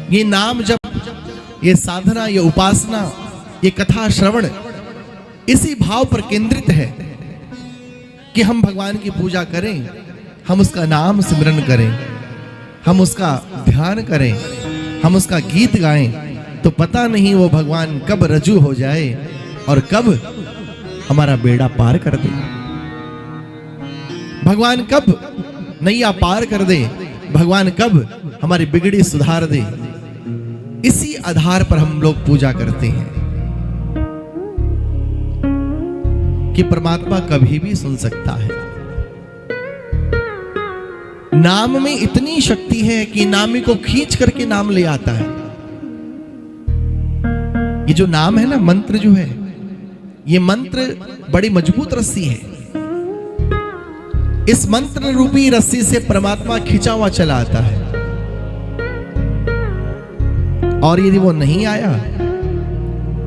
ये नाम जप, ये साधना, ये उपासना, ये कथा श्रवण इसी भाव पर केंद्रित है कि हम भगवान की पूजा करें, हम उसका नाम सिमरन करें, हम उसका ध्यान करें, हम उसका गीत गाएं, तो पता नहीं वो भगवान कब रजू हो जाए और कब हमारा बेड़ा पार कर दे, भगवान कब नैया पार कर दे, भगवान कब हमारी बिगड़ी सुधार दे। इसी आधार पर हम लोग पूजा करते हैं कि परमात्मा कभी भी सुन सकता है। नाम में इतनी शक्ति है कि नामी को खींच करके नाम ले आता है। ये जो नाम है ना, मंत्र जो है, ये मंत्र बड़ी मजबूत रस्सी है। इस मंत्र रूपी रस्सी से परमात्मा खिंचा हुआ चला आता है, और यदि वो नहीं आया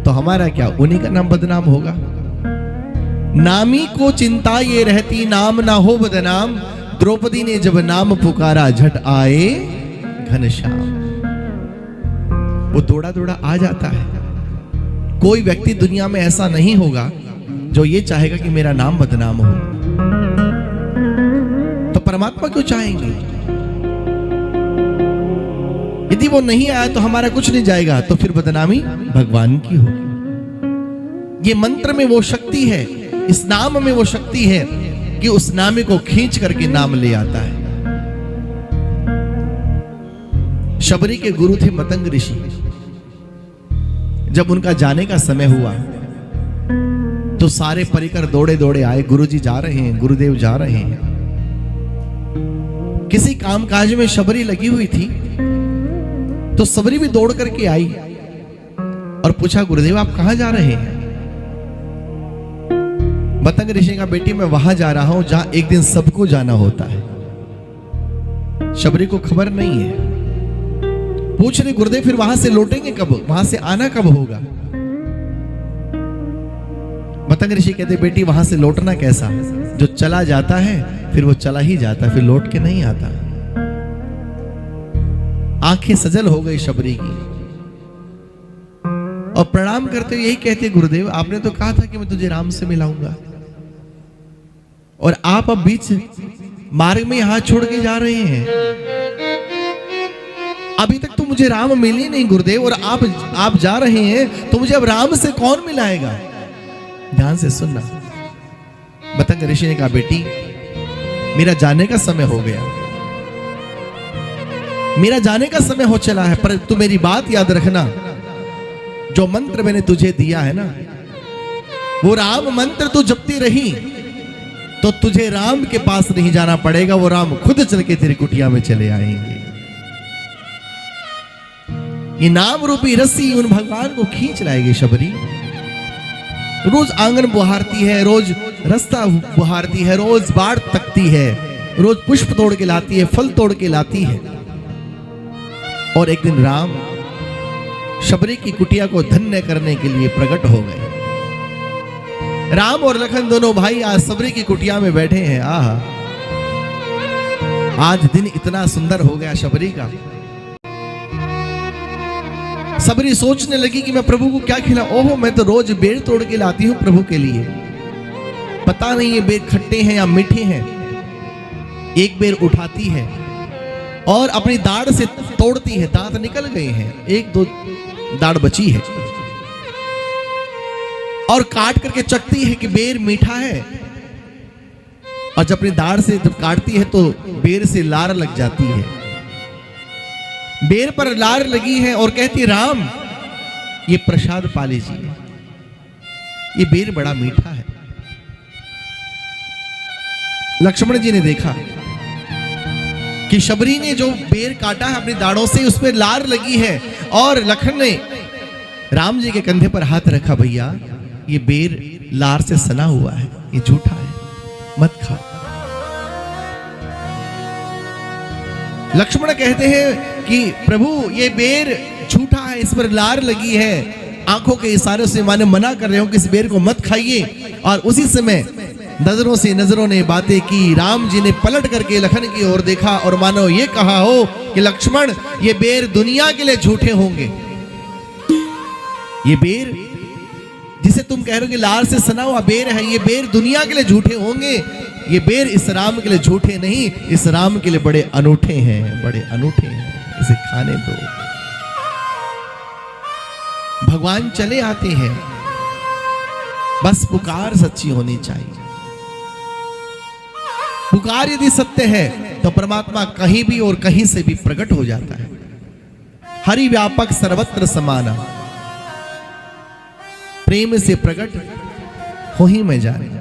तो हमारा क्या, उन्हीं का नाम बदनाम होगा। नामी को चिंता ये रहती, नाम ना हो बदनाम, द्रौपदी ने जब नाम पुकारा झट आए घनश्याम। वो दौड़ा दौड़ा आ जाता है। कोई व्यक्ति दुनिया में ऐसा नहीं होगा जो ये चाहेगा कि मेरा नाम बदनाम हो। तो परमात्मा क्यों चाहेंगे? यदि वो नहीं आया तो हमारा कुछ नहीं जाएगा, तो फिर बदनामी भगवान की होगी। ये मंत्र में वो शक्ति है, इस नाम में वो शक्ति है कि उस नामी को खींच करके नाम ले आता है। शबरी के गुरु थे मतंग ऋषि। जब उनका जाने का समय हुआ तो सारे परिकर दौड़े दौड़े आए, गुरुजी जा रहे हैं, गुरुदेव जा रहे हैं। किसी कामकाज में शबरी लगी हुई थी तो सबरी भी दौड़ करके आई और पूछा, गुरुदेव आप कहां जा रहे हैं? मतंग ऋषि का, बेटी मैं वहां जा रहा हूं जहां एक दिन सबको जाना होता है। शबरी को खबर नहीं है। पूछ रहे, गुरुदेव फिर वहां से लौटेंगे कब, वहां से आना कब होगा? मतंग ऋषि कहते, बेटी वहां से लौटना कैसा, जो चला जाता है फिर वो चला ही जाता है, फिर लौट के नहीं आता। आंखें सजल हो गई शबरी की और प्रणाम करते हुए यही कहते, गुरुदेव आपने तो कहा था कि मैं तुझे राम से मिलाऊंगा, और आप अब बीच मार्ग में हाथ छोड़ के जा रहे हैं। अभी तक तो मुझे राम मिले नहीं गुरुदेव, और आप जा रहे हैं तो मुझे अब राम से कौन मिलाएगा? ध्यान से सुनना। मतंग ऋषि ने कहा, बेटी मेरा जाने का समय हो गया, मेरा जाने का समय हो चला है, पर तू मेरी बात याद रखना। जो मंत्र मैंने तुझे दिया है ना, वो राम मंत्र तू जपती रही तो तुझे राम के पास नहीं जाना पड़ेगा, वो राम खुद चल के तेरी कुटिया में चले आएंगे। ये नाम रूपी रस्सी उन भगवान को खींच लाएगी शबरी। रोज आंगन बुहारती है, रोज रास्ता बुहारती है, रोज बाढ़ तकती है, रोज पुष्प तोड़ के लाती है, फल तोड़ के लाती है। और एक दिन राम शबरी की कुटिया को धन्य करने के लिए प्रकट हो गए। राम और लखन दोनों भाई आज शबरी की कुटिया में बैठे हैं। आहा, आज दिन इतना सुंदर हो गया शबरी का। सबरी सोचने लगी कि मैं प्रभु को क्या खिला। ओहो, मैं तो रोज बेर तोड़ के लाती हूं प्रभु के लिए, पता नहीं ये बेर खट्टे हैं या मीठे हैं। एक बेर उठाती है और अपनी दाढ़ से तोड़ती है, दांत निकल गए हैं, एक दो दाढ़ बची है, और काट करके चखती है कि बेर मीठा है। और जब अपनी दाढ़ से जब काटती है तो बेर से लार लग जाती है। बेर पर लार लगी है और कहती, राम ये प्रसाद पा लीजिए, ये बेर बड़ा मीठा है। लक्ष्मण जी ने देखा कि शबरी ने जो बेर काटा है अपनी दाढ़ों से, उस पर लार लगी है, और लखन ने राम जी के कंधे पर हाथ रखा, भैया ये बेर लार से सना हुआ है, ये झूठा है, मत खा। लक्ष्मण कहते हैं कि प्रभु ये बेर झूठा है, इस पर लार लगी है, आंखों के इशारे से माने मना कर रहे हो कि इस बेर को मत खाइए। और उसी समय नजरों ने बातें की। राम जी ने पलट करके लखन की ओर देखा और मानो ये कहा हो कि लक्ष्मण, ये बेर दुनिया के लिए झूठे होंगे। ये बेर जिसे तुम कह रहे हो कि लाल से सना हुआ बेर है, ये बेर दुनिया के लिए झूठे होंगे। ये बेर इस राम के लिए झूठे नहीं, इस राम के लिए बड़े अनूठे हैं, बड़े अनूठे हैं, इसे खाने दो। भगवान चले आते हैं, बस पुकार सच्ची होनी चाहिए। पुकार यदि सत्य है तो परमात्मा कहीं भी और कहीं से भी प्रकट हो जाता है। हरि व्यापक सर्वत्र समाना, प्रेम से प्रकट हो ही मैं जाने।